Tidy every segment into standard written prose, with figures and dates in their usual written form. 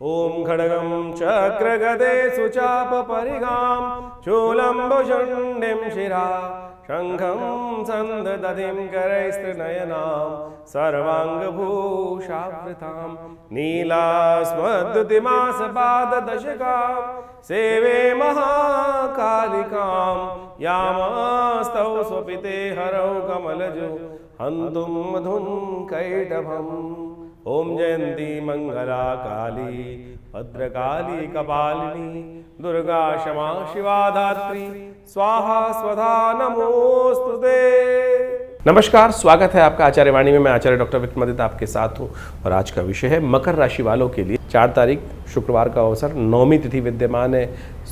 ओम खड्गं चक्रगदे सुचापपरिगां चूलम्बुशुण्डिं शिरा शङ्खं सन्ददधिं करैस्त्रिनयनां सर्वाङ्गभूषावृतां नीलास्मद्युतिमासपाददशकां सेवे महाकालिकां यामास्तौ स्वपिते हरौ कमलजो हन्तुं मधुं कैटभम्। ओम जयंती मंगला काली भद्रकाली कपालिनी दुर्गा क्षमा शिवा धात्री स्वाहा स्वधा नमोस्तुते। नमस्कार, स्वागत है आपका आचार्य वाणी में। मैं आचार्य डॉक्टर विक्रमादित्य आपके साथ हूँ और आज का विषय है मकर राशि वालों के लिए 4 तारीख शुक्रवार का अवसर। 9वीं तिथि विद्यमान है।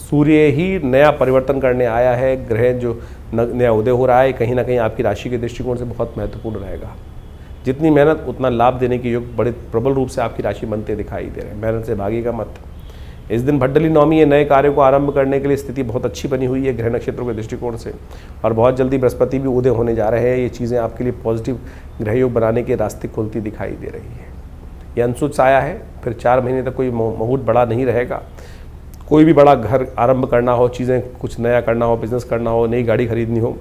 सूर्य ही नया परिवर्तन करने आया है। ग्रह जो नया उदय हो रहा है कहीं ना कहीं आपकी राशि के दृष्टिकोण से बहुत महत्वपूर्ण रहेगा। जितनी मेहनत उतना लाभ देने के योग बड़े प्रबल रूप से आपकी राशि बनते दिखाई दे रहे हैं। मेहनत से भागेगा मत। इस दिन भड्डली नवमी है। नए कार्यों को आरंभ करने के लिए स्थिति बहुत अच्छी बनी हुई है ग्रह नक्षत्रों के दृष्टिकोण से, और बहुत जल्दी बृहस्पति भी उदय होने जा रहे हैं। ये चीज़ें आपके लिए पॉजिटिव ग्रह योग बनाने के रास्ते खोलती दिखाई दे रही है। ये अंशुच साया है। फिर 4 महीने तक कोई मुहूर्त बड़ा नहीं रहेगा। कोई भी बड़ा घर आरंभ करना हो, चीज़ें कुछ नया करना हो, बिजनेस करना हो, नई गाड़ी खरीदनी हो,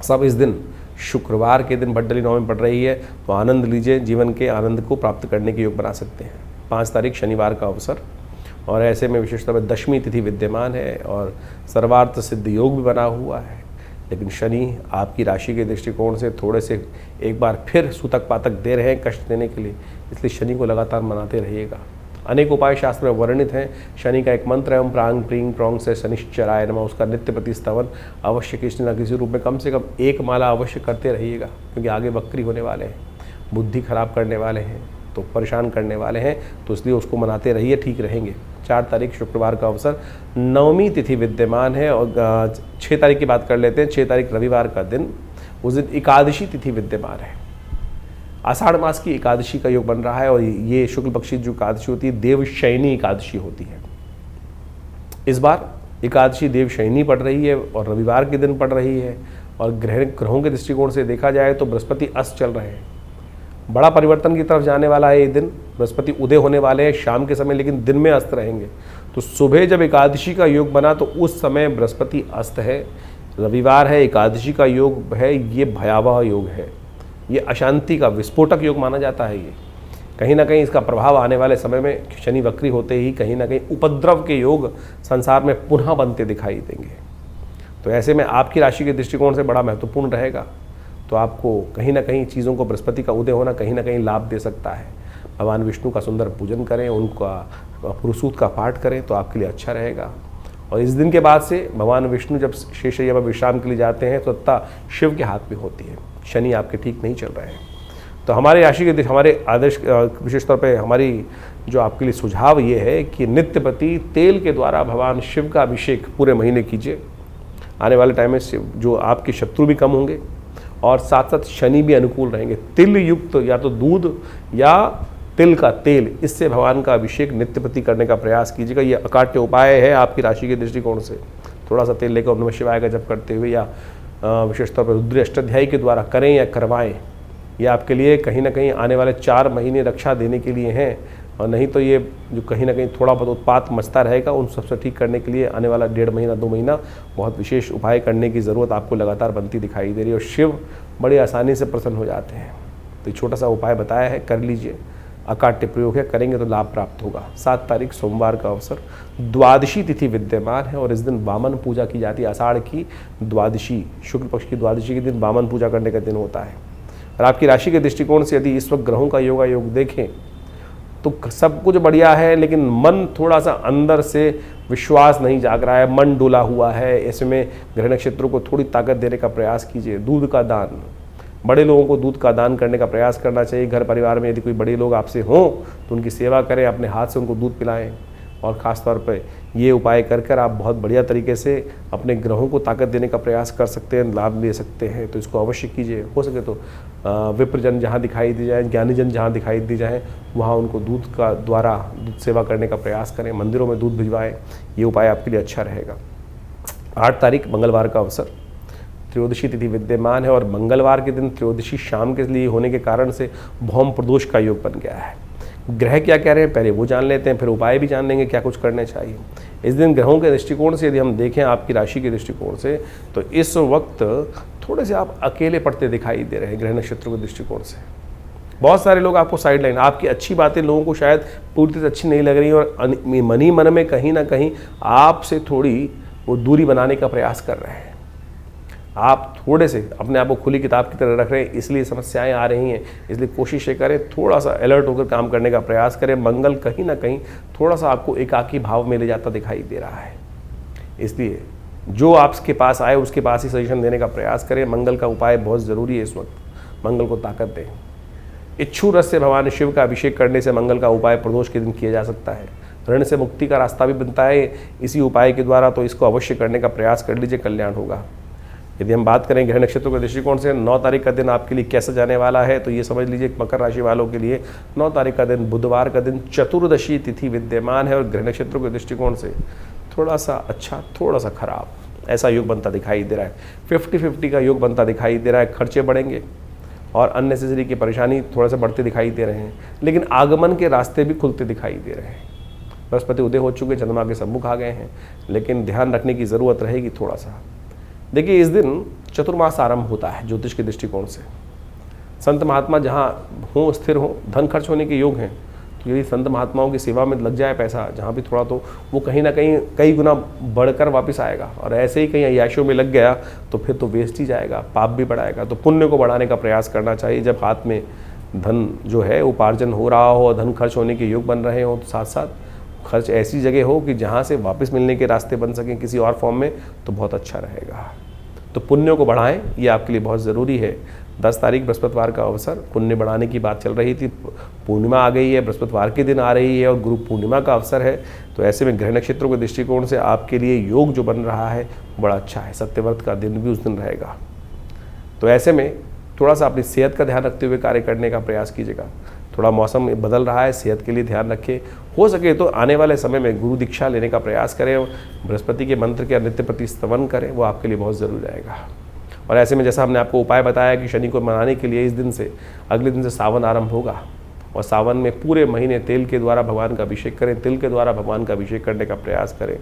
सब इस दिन शुक्रवार के दिन भड्डली नवमी पड़ रही है। तो आनंद लीजिए, जीवन के आनंद को प्राप्त करने के योग बना सकते हैं। 5 तारीख शनिवार का अवसर, और ऐसे में विशेषतः में 10वीं तिथि विद्यमान है और सर्वार्थ सिद्ध योग भी बना हुआ है। लेकिन शनि आपकी राशि के दृष्टिकोण से थोड़े से एक बार फिर सूतक पातक दे रहे हैं कष्ट देने के लिए, इसलिए शनि को लगातार मनाते रहिएगा। अनेक उपाय शास्त्र में वर्णित हैं। शनि का एक मंत्र है, ओम प्रांग प्रींग प्रोंग से शनिश्चराय नमः। उसका नित्य प्रति स्तवन अवश्य किसी न किसी रूप में कम से कम 1 माला अवश्य करते रहिएगा, क्योंकि आगे वक्री होने वाले हैं, बुद्धि खराब करने वाले हैं, तो परेशान करने वाले हैं, तो इसलिए उसको मनाते रहिए, ठीक रहेंगे। 4 तारीख शुक्रवार का अवसर। 9वीं तिथि विद्यमान है और 6 तारीख की बात कर लेते हैं। 6 तारीख रविवार का दिन, उस दिन एकादशी तिथि विद्यमान है। आषाढ़ मास की एकादशी का योग बन रहा है और ये शुक्ल पक्षी जो एकादशी होती है देवशयनी एकादशी होती है। इस बार एकादशी देवशयनी पड़ रही है और रविवार के दिन पड़ रही है। और ग्रहों के दृष्टिकोण से देखा जाए तो बृहस्पति अस्त चल रहे हैं। बड़ा परिवर्तन की तरफ जाने वाला है ये दिन। बृहस्पति उदय होने वाले हैं शाम के समय, लेकिन दिन में अस्त रहेंगे। तो सुबह जब एकादशी का योग बना तो उस समय बृहस्पति अस्त है, रविवार है, एकादशी का योग है। ये भयावह योग है। ये अशांति का विस्फोटक योग माना जाता है। ये कहीं ना कहीं इसका प्रभाव आने वाले समय में शनि वक्री होते ही कहीं ना कहीं उपद्रव के योग संसार में पुनः बनते दिखाई देंगे। तो ऐसे में आपकी राशि के दृष्टिकोण से बड़ा महत्वपूर्ण रहेगा। तो आपको कहीं ना कहीं चीज़ों को बृहस्पति का उदय होना कहीं ना कहीं लाभ दे सकता है। भगवान विष्णु का सुंदर पूजन करें, उनका पुरुषसूक्त का पाठ करें तो आपके लिए अच्छा रहेगा। और इस दिन के बाद से भगवान विष्णु जब शेषय्या पर विश्राम के लिए जाते हैं तो सत्ता शिव के हाथ में होती है। शनि आपके ठीक नहीं चल रहे हैं। तो हमारे राशि के हमारे आदर्श विशेष तौर पे हमारी जो आपके लिए सुझाव ये है कि नित्य प्रति तेल के द्वारा भगवान शिव का अभिषेक पूरे महीने कीजिए। आने वाले टाइम में जो आपके शत्रु भी कम होंगे और साथ साथ शनि भी अनुकूल रहेंगे। तिल युक्त या तो दूध या तिल का तेल, इससे भगवान का अभिषेक नित्य प्रति करने का प्रयास कीजिएगा। ये अकाट्य उपाय है आपकी राशि के दृष्टिकोण से। थोड़ा सा तेल लेकर ओम नमः शिवाय का जप करते हुए या विशेष तौर पर रुद्र अष्टाध्यायी के द्वारा करें या करवाएं, ये आपके लिए कहीं ना कहीं आने वाले 4 महीने रक्षा देने के लिए हैं। और नहीं तो ये जो कहीं ना कहीं थोड़ा बहुत उत्पात मचता रहेगा, उन सबसे ठीक करने के लिए आने वाला 1.5 महीना 2 महीना बहुत विशेष उपाय करने की ज़रूरत आपको लगातार बनती दिखाई दे रही है। और शिव बड़ी आसानी से प्रसन्न हो जाते हैं। तो छोटा सा उपाय बताया है, कर लीजिए। अकाट्य प्रयोग है, करेंगे तो लाभ प्राप्त होगा। 7 तारीख सोमवार का अवसर। द्वादशी तिथि विद्यमान है और इस दिन वामन पूजा की जाती है। आषाढ़ की द्वादशी, शुक्ल पक्ष की द्वादशी के दिन वामन पूजा करने का दिन होता है। और आपकी राशि के दृष्टिकोण से यदि इस वक्त ग्रहों का योग देखें तो सब कुछ बढ़िया है, लेकिन मन थोड़ा सा अंदर से विश्वास नहीं जाग रहा है, मन डोला हुआ है। ऐसे में ग्रह नक्षत्रों को थोड़ी ताकत देने का प्रयास कीजिए। दूध का दान, बड़े लोगों को दूध का दान करने का प्रयास करना चाहिए। घर परिवार में यदि कोई बड़े लोग आपसे हों तो उनकी सेवा करें, अपने हाथ से उनको दूध पिलाएं। और ख़ास तौर पे ये उपाय कर आप बहुत बढ़िया तरीके से अपने ग्रहों को ताकत देने का प्रयास कर सकते हैं, लाभ ले सकते हैं। तो इसको अवश्य कीजिए। हो सके तो विप्रजन जहाँ दिखाई दी जाए, ज्ञानीजन जहाँ दिखाई दी जाए, वहाँ उनको दूध का द्वारा दूध सेवा करने का प्रयास करें। मंदिरों में दूध भिजवाएं। ये उपाय आपके लिए अच्छा रहेगा। 8 तारीख मंगलवार का अवसर। त्रयोदशी तिथि विद्यमान है और मंगलवार के दिन त्रयोदशी शाम के लिए होने के कारण से भौम प्रदोष का योग बन गया है। ग्रह क्या कह रहे हैं पहले वो जान लेते हैं, फिर उपाय भी जान लेंगे क्या कुछ करने चाहिए। इस दिन ग्रहों के दृष्टिकोण से यदि हम देखें आपकी राशि के दृष्टिकोण से, तो इस वक्त थोड़े से आप अकेले पड़ते दिखाई दे रहे हैं ग्रह नक्षत्रों के दृष्टिकोण से। बहुत सारे लोग आपको साइड लाइन, आपकी अच्छी बातें लोगों को शायद पूरी तरह अच्छी नहीं लग रही और मन ही मन में कहीं ना कहीं आपसे थोड़ी वो दूरी बनाने का प्रयास कर रहे हैं। आप थोड़े से अपने आप को खुली किताब की तरह रख रहे हैं, इसलिए समस्याएं आ रही हैं। इसलिए कोशिश करें थोड़ा सा अलर्ट होकर काम करने का प्रयास करें। मंगल कहीं ना कहीं थोड़ा सा आपको एकाकी भाव में ले जाता दिखाई दे रहा है, इसलिए जो आपके पास आए उसके पास ही सजेशन देने का प्रयास करें। मंगल का उपाय बहुत ज़रूरी है इस वक्त, मंगल को ताकत दें। इच्छू रस से भगवान शिव का अभिषेक करने से मंगल का उपाय प्रदोष के दिन किया जा सकता है। ऋण से मुक्ति का रास्ता भी बनता है इसी उपाय के द्वारा, तो इसको अवश्य करने का प्रयास कर लीजिए, कल्याण होगा। यदि हम बात करें ग्रह नक्षत्रों के दृष्टिकोण से 9 तारीख का दिन आपके लिए कैसा जाने वाला है, तो ये समझ लीजिए मकर राशि वालों के लिए 9 तारीख का दिन बुधवार का दिन चतुर्दशी तिथि विद्यमान है और ग्रह नक्षत्रों के दृष्टिकोण से थोड़ा सा अच्छा थोड़ा सा खराब ऐसा योग बनता दिखाई दे रहा है। 50-50 का योग बनता दिखाई दे रहा है। खर्चे बढ़ेंगे और अननेसेसरी की परेशानी थोड़ा सा बढ़ते दिखाई दे रहे हैं, लेकिन आगमन के रास्ते भी खुलते दिखाई दे रहे हैं। बृहस्पति उदय हो चुके, चंद्रमा के सम्मुख आ गए हैं, लेकिन ध्यान रखने की ज़रूरत रहेगी थोड़ा सा। देखिए इस दिन चतुर्मास आरंभ होता है ज्योतिष के दृष्टिकोण से। संत महात्मा जहाँ हों स्थिर हों, धन खर्च होने के योग हैं, तो यदि संत महात्माओं की सेवा में लग जाए पैसा जहाँ भी थोड़ा, तो वो कहीं ना कहीं कई गुना बढ़कर वापस आएगा। और ऐसे ही कहीं अय्याशों में लग गया तो फिर तो वेस्ट ही जाएगा, पाप भी बढ़ाएगा। तो पुण्य को बढ़ाने का प्रयास करना चाहिए। जब हाथ में धन जो है उपार्जन हो रहा हो और धन खर्च होने के योग बन रहे हो, तो साथ साथ खर्च ऐसी जगह हो कि जहाँ से वापस मिलने के रास्ते बन सकें किसी और फॉर्म में, तो बहुत अच्छा रहेगा। तो पुण्यों को बढ़ाएं, ये आपके लिए बहुत ज़रूरी है। 10 तारीख बृहस्पतिवार का अवसर, पुण्य बढ़ाने की बात चल रही थी, पूर्णिमा आ गई है, बृहस्पतिवार के दिन आ रही है और गुरु पूर्णिमा का अवसर है। तो ऐसे में ग्रह नक्षत्रों के दृष्टिकोण से आपके लिए योग जो बन रहा है बड़ा अच्छा है। सत्यव्रत का दिन भी उस दिन रहेगा। तो ऐसे में थोड़ा सा अपनी सेहत का ध्यान रखते हुए कार्य करने का प्रयास कीजिएगा। थोड़ा मौसम बदल रहा है, सेहत के लिए ध्यान रखें। हो सके तो आने वाले समय में गुरु दीक्षा लेने का प्रयास करें, बृहस्पति के मंत्र के नित्य प्रति स्तवन करें, वो आपके लिए बहुत ज़रूरी रहेगा। और ऐसे में जैसा हमने आपको उपाय बताया कि शनि को मनाने के लिए इस दिन से अगले दिन से सावन आरंभ होगा और सावन में पूरे महीने तेल के द्वारा भगवान का अभिषेक करें। तिल के द्वारा भगवान का अभिषेक करने का प्रयास करें।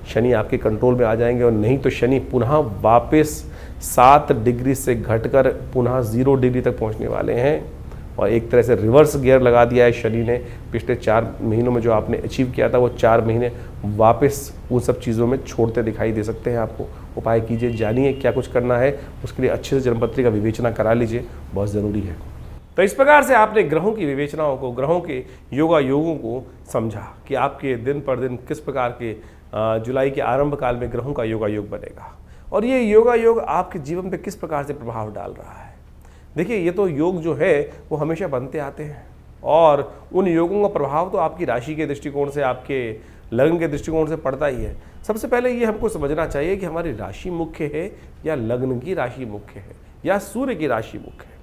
शनि आपके कंट्रोल में आ जाएंगे और नहीं तो शनि पुनः वापस 7 डिग्री से घटकर पुनः 0 डिग्री तक पहुंचने वाले हैं। और एक तरह से रिवर्स गियर लगा दिया है शनि ने। पिछले 4 महीनों में जो आपने अचीव किया था वो 4 महीने वापस उन सब चीज़ों में छोड़ते दिखाई दे सकते हैं आपको। उपाय कीजिए, जानिए क्या कुछ करना है, उसके लिए अच्छे से जन्मपत्री का विवेचना करा लीजिए, बहुत ज़रूरी है। तो इस प्रकार से आपने ग्रहों की विवेचनाओं को, ग्रहों के योगों को समझा कि आपके दिन पर दिन किस प्रकार के जुलाई के आरंभ काल में ग्रहों का योग बनेगा और ये योग आपके जीवन पे किस प्रकार से प्रभाव डाल रहा है। देखिए ये तो योग जो है वो हमेशा बनते आते हैं और उन योगों का प्रभाव तो आपकी राशि के दृष्टिकोण से, आपके लग्न के दृष्टिकोण से पड़ता ही है। सबसे पहले ये हमको समझना चाहिए कि हमारी राशि मुख्य है या लग्न की राशि मुख्य है या सूर्य की राशि मुख्य है।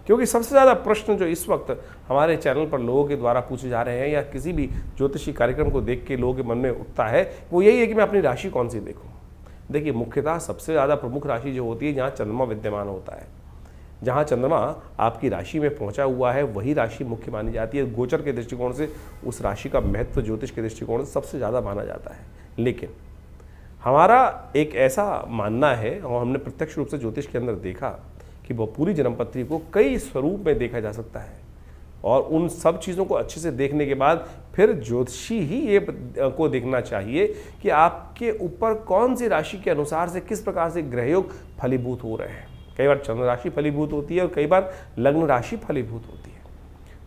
क्योंकि सबसे ज़्यादा प्रश्न जो इस वक्त हमारे चैनल पर लोगों के द्वारा पूछे जा रहे हैं या किसी भी ज्योतिषी कार्यक्रम को देख के लोगों के मन में उठता है, वो यही है कि मैं अपनी राशि कौन सी देखूँ। देखिए मुख्यतः सबसे ज़्यादा प्रमुख राशि जो होती है जहाँ चंद्रमा विद्यमान होता है, जहाँ चंद्रमा आपकी राशि में पहुंचा हुआ है वही राशि मुख्य मानी जाती है। गोचर के दृष्टिकोण से उस राशि का महत्व ज्योतिष के दृष्टिकोण से सबसे ज़्यादा माना जाता है। लेकिन हमारा एक ऐसा मानना है और हमने प्रत्यक्ष रूप से ज्योतिष के अंदर देखा कि वह पूरी जन्मपत्री को कई स्वरूप में देखा जा सकता है और उन सब चीज़ों को अच्छे से देखने के बाद फिर ज्योतिषी ही ये को देखना चाहिए कि आपके ऊपर कौन सी राशि के अनुसार से किस प्रकार से ग्रहयोग फलीभूत हो रहे हैं। कई बार चंद्र राशि फलीभूत होती है और कई बार लग्न राशि फलीभूत होती है।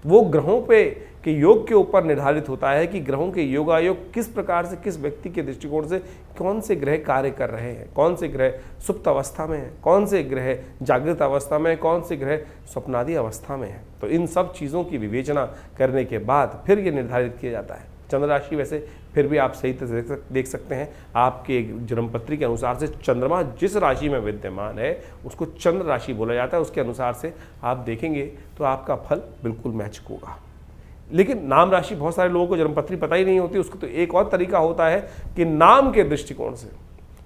वो ग्रहों पे के योग के ऊपर निर्धारित होता है कि ग्रहों के योगायोग किस प्रकार से, किस व्यक्ति के दृष्टिकोण से कौन से ग्रह कार्य कर रहे हैं, कौन से ग्रह सुप्त अवस्था में है, कौन से ग्रह जागृत अवस्था में है, कौन से ग्रह स्वप्नादि अवस्था में है। तो इन सब चीज़ों की विवेचना करने के बाद फिर ये निर्धारित किया जाता है। चंद्र राशि वैसे फिर भी आप सही तरह से देख सकते हैं, आपके जन्मपत्री के अनुसार से चंद्रमा जिस राशि में विद्यमान है उसको चंद्र राशि बोला जाता है। उसके अनुसार से आप देखेंगे तो आपका फल बिल्कुल मैच होगा। लेकिन नाम राशि बहुत सारे लोगों को जन्मपत्री पता ही नहीं होती। उसको तो एक और तरीका होता है कि नाम के दृष्टिकोण से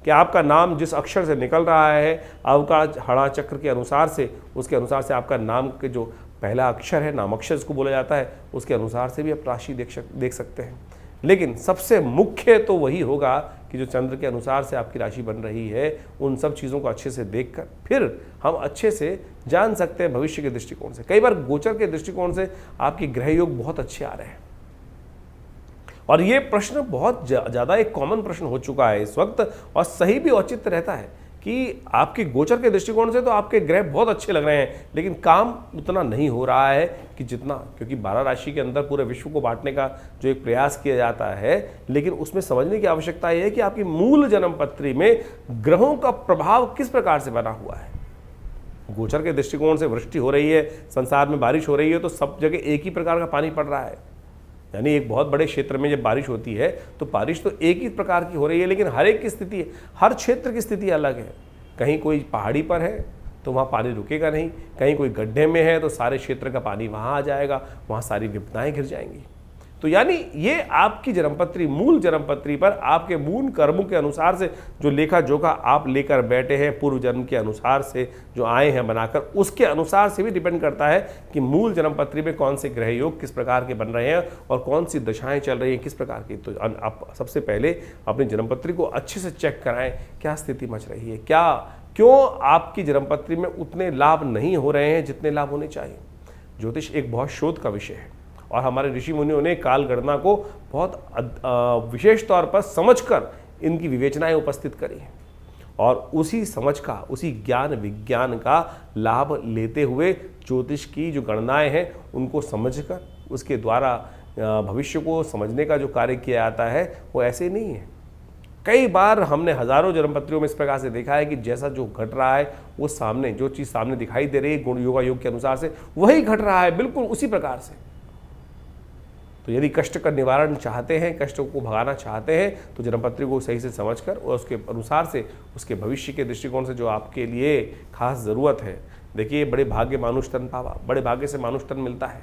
कि आपका नाम जिस अक्षर से निकल रहा है, अवकाश हड़ा चक्र के अनुसार से, उसके अनुसार से आपका नाम के जो पहला अक्षर है, नामाक्षर जिसको बोला जाता है, उसके अनुसार से भी आप राशि देख सकते हैं। लेकिन सबसे मुख्य तो वही होगा कि जो चंद्र के अनुसार से आपकी राशि बन रही है, उन सब चीज़ों को अच्छे से देखकर फिर हम अच्छे से जान सकते हैं भविष्य के दृष्टिकोण से। कई बार गोचर के दृष्टिकोण से आपके ग्रह योग बहुत अच्छे आ रहे हैं, और ये प्रश्न बहुत ज़्यादा एक कॉमन प्रश्न हो चुका है इस वक्त, और सही भी औचित्य रहता है कि आपके गोचर के दृष्टिकोण से तो आपके ग्रह बहुत अच्छे लग रहे हैं, लेकिन काम उतना नहीं हो रहा है कि जितना, क्योंकि 12 राशि के अंदर पूरे विश्व को बांटने का जो एक प्रयास किया जाता है, लेकिन उसमें समझने की आवश्यकता यह है कि आपकी मूल जन्म पत्री में ग्रहों का प्रभाव किस प्रकार से बना हुआ है। गोचर के दृष्टिकोण से वृष्टि हो रही है, संसार में बारिश हो रही है, तो सब जगह एक ही प्रकार का पानी पड़ रहा है। यानी एक बहुत बड़े क्षेत्र में जब बारिश होती है तो बारिश तो एक ही प्रकार की हो रही है, लेकिन हर एक की स्थिति, हर क्षेत्र की स्थिति अलग है। कहीं कोई पहाड़ी पर है तो वहाँ पानी रुकेगा नहीं, कहीं कोई गड्ढे में है तो सारे क्षेत्र का पानी वहाँ आ जाएगा, वहाँ सारी विपदाएं घिर जाएंगी। तो यानी ये आपकी जन्मपत्री, मूल जन्मपत्री पर आपके मूल कर्मों के अनुसार से जो लेखा जोखा आप लेकर बैठे हैं, पूर्व जन्म के अनुसार से जो आए हैं बनाकर, उसके अनुसार से भी डिपेंड करता है कि मूल जन्मपत्री में कौन से ग्रह योग किस प्रकार के बन रहे हैं और कौन सी दशाएं चल रही हैं किस प्रकार की। तो आप सबसे पहले अपनी जन्मपत्री को अच्छे से चेक कराएं, क्या स्थिति मच रही है, क्यों आपकी जन्मपत्री में उतने लाभ नहीं हो रहे हैं जितने लाभ होने चाहिए। ज्योतिष एक बहुत शोध का विषय है, और हमारे ऋषि मुनियों ने काल गणना को बहुत विशेष तौर पर समझकर इनकी विवेचनाएं उपस्थित करी हैं, और उसी समझ का, उसी ज्ञान विज्ञान का लाभ लेते हुए ज्योतिष की जो गणनाएं हैं उनको समझकर उसके द्वारा भविष्य को समझने का जो कार्य किया जाता है वो ऐसे नहीं है। कई बार हमने हजारों जन्मपत्रियों में इस प्रकार से देखा है कि जैसा जो घट रहा है वो सामने, जो चीज़ सामने दिखाई दे रही है गुण योगा योग के अनुसार से, वही घट रहा है बिल्कुल उसी प्रकार से। तो यदि कष्ट का निवारण चाहते हैं, कष्टों को भगाना चाहते हैं, तो जन्मपत्री को सही से समझकर और उसके अनुसार से उसके भविष्य के दृष्टिकोण से जो आपके लिए खास ज़रूरत है। देखिए, बड़े भाग्य मानुष तन पावा, बड़े भाग्य से मानुष तन मिलता है,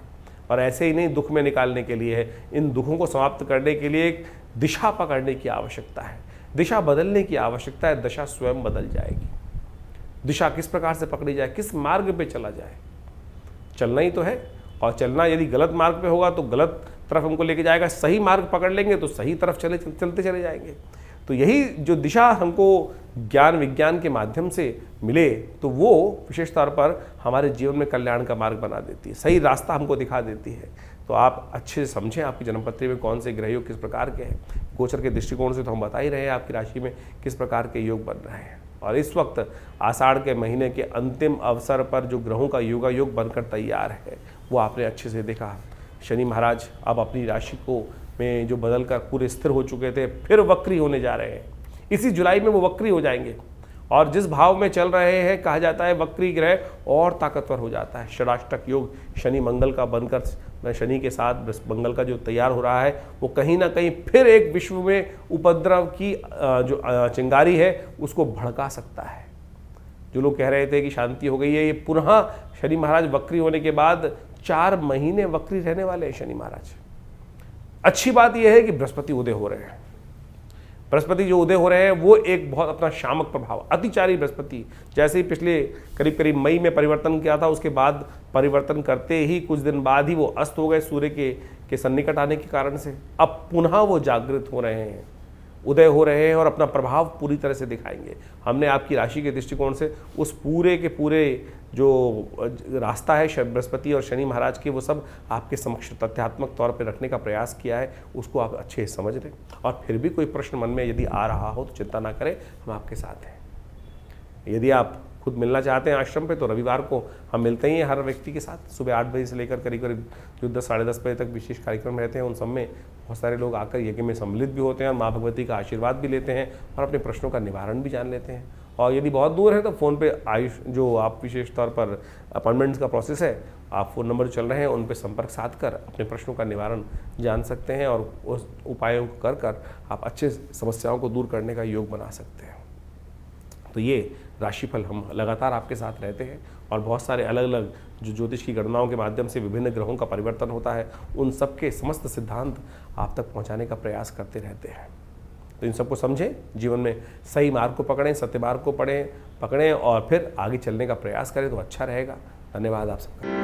और ऐसे ही नहीं दुख में निकालने के लिए है। इन दुखों को समाप्त करने के लिए एक दिशा पकड़ने की आवश्यकता है, दिशा बदलने की आवश्यकता है। दशा स्वयं बदल जाएगी। दिशा किस प्रकार से पकड़ी जाए, किस मार्ग पे चला जाए, चलना ही तो है। और चलना यदि गलत मार्ग पे होगा तो गलत तरफ हमको लेके जाएगा, सही मार्ग पकड़ लेंगे तो सही तरफ चलते चले जाएंगे। तो यही जो दिशा हमको ज्ञान विज्ञान के माध्यम से मिले तो वो विशेष तौर पर हमारे जीवन में कल्याण का मार्ग बना देती है, सही रास्ता हमको दिखा देती है। तो आप अच्छे से समझें आपकी जन्मपत्री में कौन से ग्रह योग किस प्रकार के हैं। गोचर के दृष्टिकोण से तो हम बता ही रहे हैं आपकी राशि में किस प्रकार के योग बन रहे हैं। और इस वक्त आषाढ़ के महीने के अंतिम अवसर पर जो ग्रहों का योगा योग बनकर तैयार है वो आपने अच्छे से देखा। शनि महाराज अब अपनी राशि को में जो बदल कर पूरे स्थिर हो चुके थे, फिर वक्री होने जा रहे हैं। इसी जुलाई में वो वक्री हो जाएंगे, और जिस भाव में चल रहे हैं कहा जाता है वक्री ग्रह और ताकतवर हो जाता है। षडाष्टक योग शनि मंगल का बनकर, शनि के साथ मंगल का जो तैयार हो रहा है वो कहीं ना कहीं फिर एक विश्व में उपद्रव की जो चिंगारी है उसको भड़का सकता है। जो लोग कह रहे थे कि शांति हो गई है, ये पुनः शनि महाराज वक्री होने के बाद 4 महीने वक्री रहने वाले हैं शनि महाराज। अच्छी बात यह है कि बृहस्पति उदय हो रहे हैं। बृहस्पति जो उदय हो रहे हैं वो एक बहुत अपना शामक प्रभाव, अतिचारी बृहस्पति, जैसे ही पिछले करीब करीब मई में परिवर्तन किया था, उसके बाद परिवर्तन करते ही कुछ दिन बाद ही वो अस्त हो गए सूर्य के सन्निकट आने के कारण से। अब पुनः वो जागृत हो रहे हैं, उदय हो रहे हैं और अपना प्रभाव पूरी तरह से दिखाएंगे। हमने आपकी राशि के दृष्टिकोण से उस पूरे के पूरे जो रास्ता है बृहस्पति और शनि महाराज के, वो सब आपके समक्ष तथ्यात्मक तौर पर रखने का प्रयास किया है। उसको आप अच्छे से समझ लें, और फिर भी कोई प्रश्न मन में यदि आ रहा हो तो चिंता ना करें, हम आपके साथ हैं। यदि आप खुद मिलना चाहते हैं आश्रम पे तो रविवार को हम मिलते ही हैं हर व्यक्ति के साथ। सुबह 8 बजे से लेकर करीब करीब जो 10 साढ़े 10 बजे तक विशेष कार्यक्रम रहते हैं। उन सब में बहुत सारे लोग आकर यज्ञ में सम्मिलित भी होते हैं और माँ भगवती का आशीर्वाद भी लेते हैं और अपने प्रश्नों का निवारण भी जान लेते हैं। और यदि बहुत दूर है तो फ़ोन पे आयुष जो आप विशेष तौर पर अपॉइंटमेंट्स का प्रोसेस है, आप फ़ोन नंबर चल रहे हैं उन पर संपर्क साध कर अपने प्रश्नों का निवारण जान सकते हैं, और उस उपायों को कर आप अच्छे समस्याओं को दूर करने का योग बना सकते हैं। तो ये राशिफल हम लगातार आपके साथ रहते हैं, और बहुत सारे अलग अलग जो ज्योतिष की गणनाओं के माध्यम से विभिन्न ग्रहों का परिवर्तन होता है, उन सब के समस्त सिद्धांत आप तक पहुंचाने का प्रयास करते रहते हैं। तो इन सबको समझें, जीवन में सही मार्ग को पकड़ें, सत्य मार्ग को पकड़ें और फिर आगे चलने का प्रयास करें तो अच्छा रहेगा। धन्यवाद आप सबका।